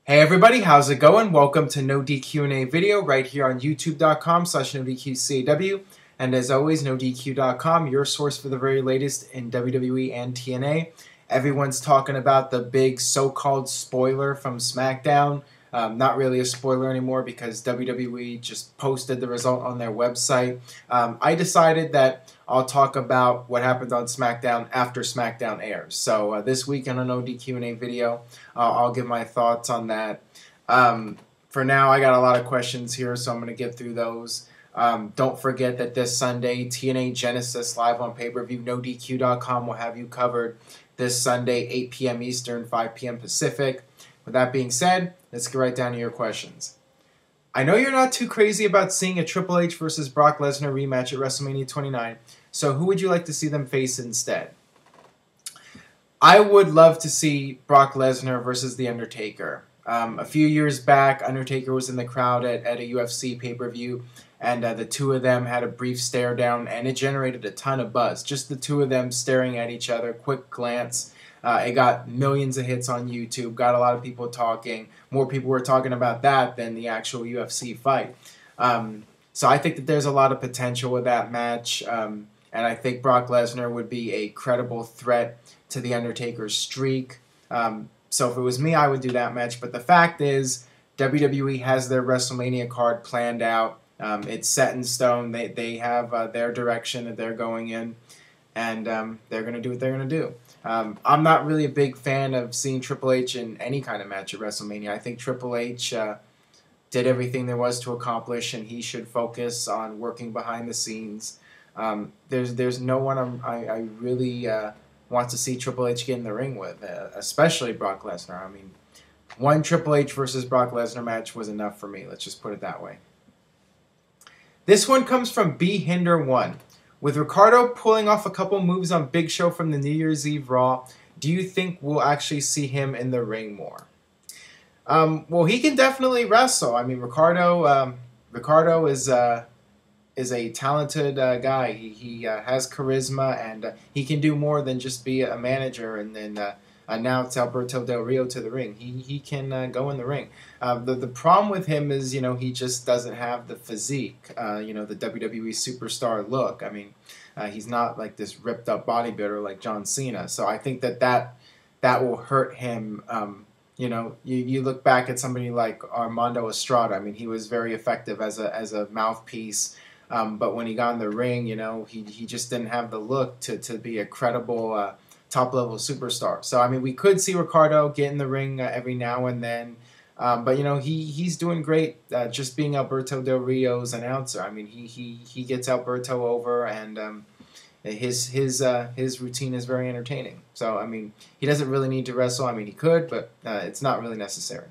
Hey everybody, how's it going? Welcome to NoDQ&A video right here on youtube.com/NoDQ&AV. And as always, NoDQ.com, your source for the very latest in WWE and TNA. Everyone's talking about the big so-called spoiler from SmackDown. Not really a spoiler anymore because WWE just posted the result on their website. I decided that I'll talk about what happened on SmackDown after SmackDown airs. So this week on a NoDQ&A video, I'll give my thoughts on that. For now, I got a lot of questions here, so I'm going to get through those. Don't forget that this Sunday, TNA Genesis live on pay-per-view, NoDQ.com will have you covered this Sunday, 8 p.m. Eastern, 5 p.m. Pacific. With that being said, let's get right down to your questions. I know you're not too crazy about seeing a Triple H versus Brock Lesnar rematch at WrestleMania 29, so who would you like to see them face instead? I would love to see Brock Lesnar versus The Undertaker. A few years back, Undertaker was in the crowd at a UFC pay-per-view, and the two of them had a brief stare down, and it generated a ton of buzz. Just the two of them staring at each other, quick glance. It got millions of hits on YouTube, got a lot of people talking. More people were talking about that than the actual UFC fight. So I think that there's a lot of potential with that match, and I think Brock Lesnar would be a credible threat to The Undertaker's streak. So if it was me, I would do that match. But the fact is, WWE has their WrestleMania card planned out. It's set in stone. They have their direction that they're going in, and they're going to do what they're going to do. I'm not really a big fan of seeing Triple H in any kind of match at WrestleMania. I think Triple H did everything there was to accomplish, and he should focus on working behind the scenes. There's no one I really want to see Triple H get in the ring with, especially Brock Lesnar. I mean, one Triple H versus Brock Lesnar match was enough for me. Let's just put it that way. This one comes from B-Hinder1. With Ricardo pulling off a couple moves on Big Show from the New Year's Eve Raw, do you think we'll actually see him in the ring more? Well, he can definitely wrestle. I mean, Ricardo is a talented guy. He has charisma, and he can do more than just be a manager and then announce Alberto Del Rio to the ring. He can go in the ring. The problem with him is, he just doesn't have the physique, the WWE superstar look. I mean, he's not like this ripped up bodybuilder like John Cena. So I think that will hurt him. You look back at somebody like Armando Estrada. I mean, he was very effective as a mouthpiece. But when he got in the ring, he just didn't have the look to be a credible top-level superstar. So, I mean, we could see Ricardo get in the ring every now and then. But, he's doing great just being Alberto Del Rio's announcer. I mean, he gets Alberto over, and his routine is very entertaining. So, I mean, he doesn't really need to wrestle. I mean, he could, but it's not really necessary.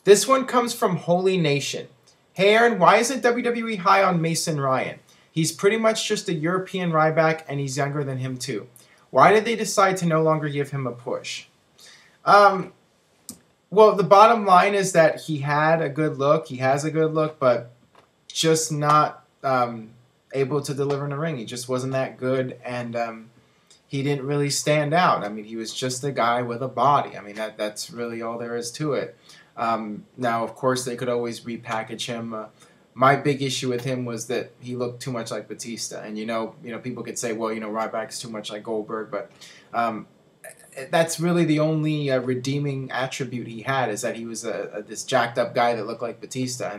This one comes from Holy Nation. Hey, Aaron, why isn't WWE high on Mason Ryan? He's pretty much just a European Ryback, and he's younger than him too. Why did they decide to no longer give him a push? Well, the bottom line is that he had a good look. He has a good look, but just not able to deliver in the ring. He just wasn't that good, and he didn't really stand out. I mean, he was just a guy with a body. I mean, that's really all there is to it. Now, of course, they could always repackage him. My big issue with him was that he looked too much like Batista, and people could say, well, Ryback's too much like Goldberg, but that's really the only redeeming attribute he had, is that he was this jacked up guy that looked like Batista,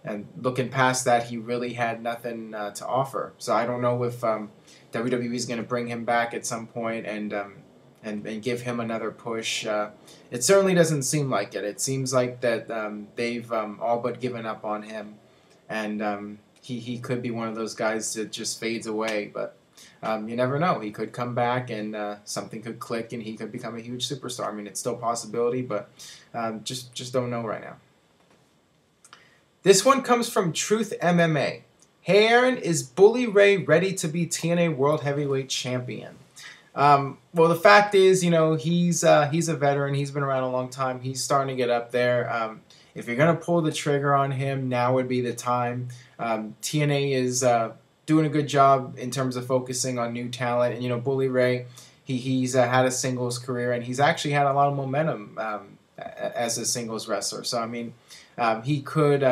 and looking past that, he really had nothing to offer. So I don't know if WWE is going to bring him back at some point and give him another push. It certainly doesn't seem like it. It seems like that they've all but given up on him, and he could be one of those guys that just fades away. But you never know. He could come back, and something could click, and he could become a huge superstar. I mean, it's still a possibility, but just don't know right now. This one comes from Truth MMA. Hey, Aaron, is Bully Ray ready to be TNA World Heavyweight Champion? Well, the fact is, he's a veteran. He's been around a long time. He's starting to get up there. If you're going to pull the trigger on him, now would be the time. TNA is doing a good job in terms of focusing on new talent. And, Bully Ray, he's had a singles career, and he's actually had a lot of momentum as a singles wrestler. So I mean, he could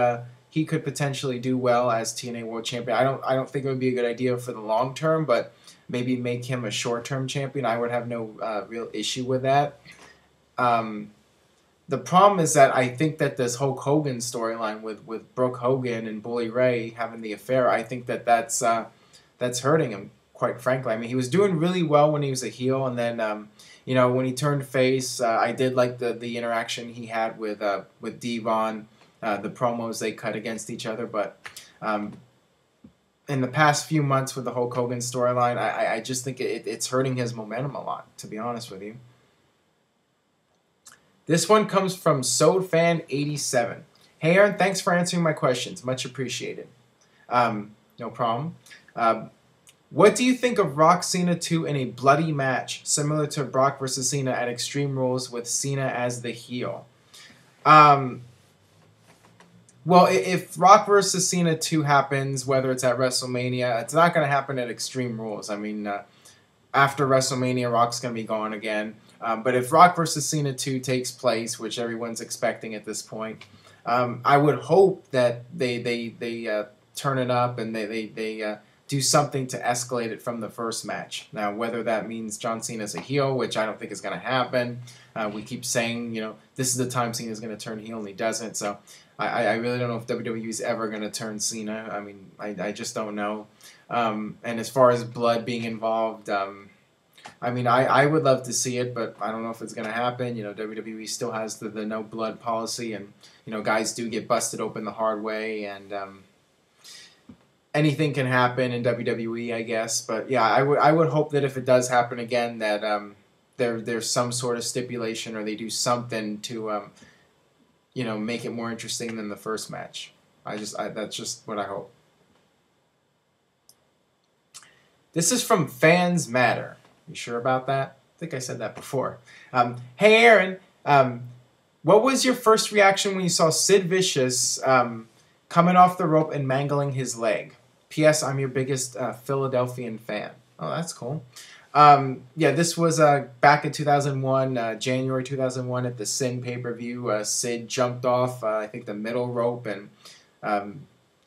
potentially do well as TNA World Champion. I don't think it would be a good idea for the long term, but maybe make him a short term champion. I would have no real issue with that. The problem is that I think that this Hulk Hogan storyline with Brooke Hogan and Bully Ray having the affair, I think that that's hurting him, quite frankly. I mean, he was doing really well when he was a heel, and then you know, when he turned face, I did like the interaction he had with Devon, the promos they cut against each other. But in the past few months with the Hulk Hogan storyline, I just think it's hurting his momentum a lot, to be honest with you. This one comes from SoDFan87. Hey Aaron, thanks for answering my questions. Much appreciated. No problem. What do you think of Rock Cena 2 in a bloody match, similar to Brock versus Cena at Extreme Rules with Cena as the heel? Well, if Rock versus Cena 2 happens, whether it's at WrestleMania, it's not going to happen at Extreme Rules. I mean, after WrestleMania, Rock's going to be gone again. But if Rock versus Cena 2 takes place, which everyone's expecting at this point, I would hope that they turn it up and they do something to escalate it from the first match. Now, whether that means John Cena's a heel, which I don't think is going to happen. We keep saying, you know, this is the time Cena's going to turn heel, and he doesn't. So I really don't know if WWE is ever going to turn Cena. I mean, I just don't know. And as far as blood being involved, I mean, I would love to see it, but I don't know if it's going to happen. You know, WWE still has the no blood policy, and, you know, guys do get busted open the hard way, and anything can happen in WWE, I guess. But yeah, I would hope that if it does happen again, that there's some sort of stipulation, or they do something to you know, make it more interesting than the first match. That's just what I hope. This is from Fans Matter. You sure about that? I think I said that before. Hey Aaron, what was your first reaction when you saw Sid Vicious coming off the rope and mangling his leg? P.S. I'm your biggest Philadelphian fan. Oh, that's cool. Yeah, this was back in 2001, January 2001 at the Sin pay-per-view. Sid jumped off, I think, the middle rope, and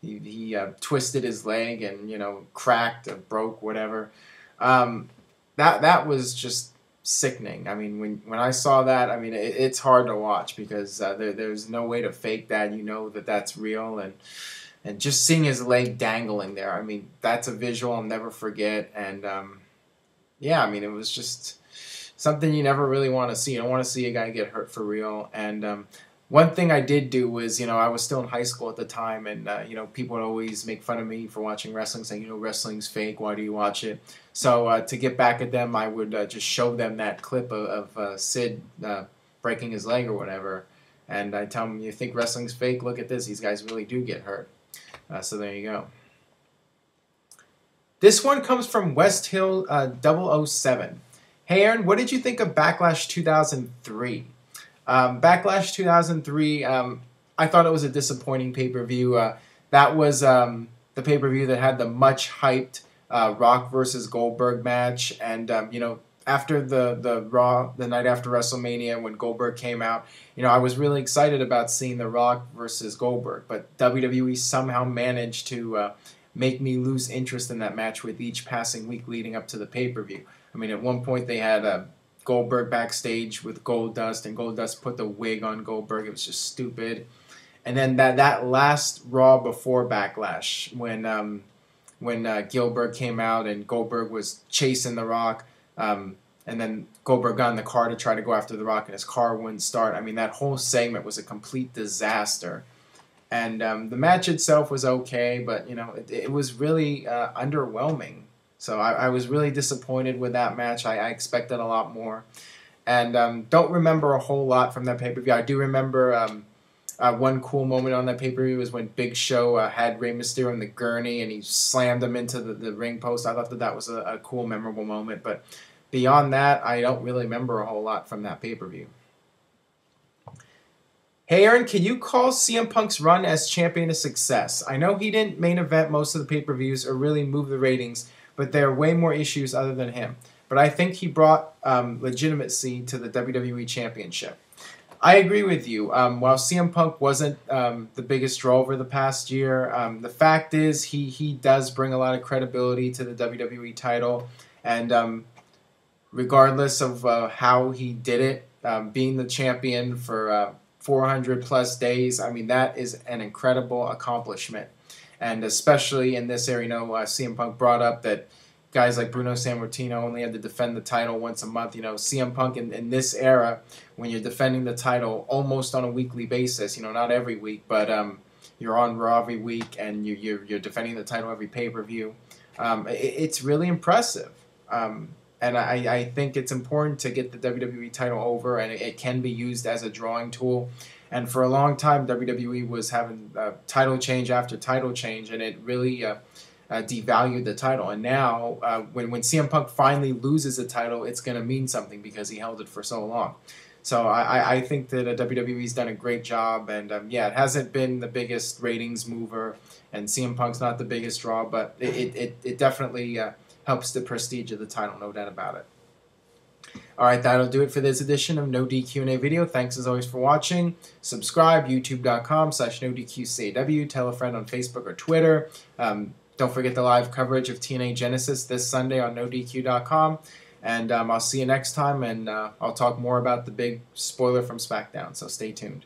he twisted his leg and, you know, cracked or broke, whatever. That was just sickening. I mean, when I saw that, I mean, it's hard to watch because there's no way to fake that. You know that that's real, and just seeing his leg dangling there, I mean, that's a visual I'll never forget. And yeah, I mean, it was just something you never really want to see. You don't want to see a guy get hurt for real. And one thing I did do was, you know, I was still in high school at the time, and you know, people would always make fun of me for watching wrestling, saying, you know, wrestling's fake. Why do you watch it? So to get back at them, I would just show them that clip of Sid breaking his leg or whatever, and I tell them, you think wrestling's fake? Look at this. These guys really do get hurt. So there you go. This one comes from West Hill 007. Hey Aaron, what did you think of Backlash 2003? Backlash 2003, I thought it was a disappointing pay-per-view. That was the pay-per-view that had the much hyped Rock versus Goldberg match, and you know, after the Raw, the night after WrestleMania, when Goldberg came out, you know, I was really excited about seeing The Rock versus Goldberg, but WWE somehow managed to make me lose interest in that match with each passing week leading up to the pay-per-view. I mean, at one point they had Goldberg backstage with Goldust, and Goldust put the wig on Goldberg. It was just stupid. And then that last Raw before Backlash, when Gilbert came out and Goldberg was chasing The Rock, and then Goldberg got in the car to try to go after The Rock, and his car wouldn't start. I mean, that whole segment was a complete disaster. And the match itself was okay, but, you know, it was really underwhelming. So I was really disappointed with that match. I expected a lot more. And don't remember a whole lot from that pay-per-view. I do remember one cool moment on that pay-per-view was when Big Show had Rey Mysterio in the gurney and he slammed him into the ring post. I thought that was a cool, memorable moment. But beyond that, I don't really remember a whole lot from that pay-per-view. Hey Aaron, can you call CM Punk's run as champion a success? I know he didn't main event most of the pay-per-views or really move the ratings, but there are way more issues other than him. but I think he brought legitimacy to the WWE Championship. I agree with you. While CM Punk wasn't the biggest draw over the past year, the fact is he does bring a lot of credibility to the WWE title, and regardless of how he did it, being the champion for 400 plus days, I mean, that is an incredible accomplishment. And especially in this area, CM Punk brought up that guys like Bruno Sammartino only had to defend the title once a month. CM Punk in this era, when you're defending the title almost on a weekly basis, not every week, but you're on Raw every week and you're defending the title every pay-per-view. It's really impressive. And I think it's important to get the WWE title over, and it can be used as a drawing tool. And for a long time, WWE was having title change after title change, and it really devalued the title. And now, when CM Punk finally loses a title, it's going to mean something because he held it for so long. So I think that WWE's done a great job, and yeah, it hasn't been the biggest ratings mover, and CM Punk's not the biggest draw, but it definitely helps the prestige of the title, no doubt about it. Alright, that'll do it for this edition of No DQ&A video. Thanks as always for watching. Subscribe, youtube.com/NoDQ&AV. Tell a friend on Facebook or Twitter. Don't forget the live coverage of TNA Genesis this Sunday on NoDQ.com. And I'll see you next time, and I'll talk more about the big spoiler from SmackDown, so stay tuned.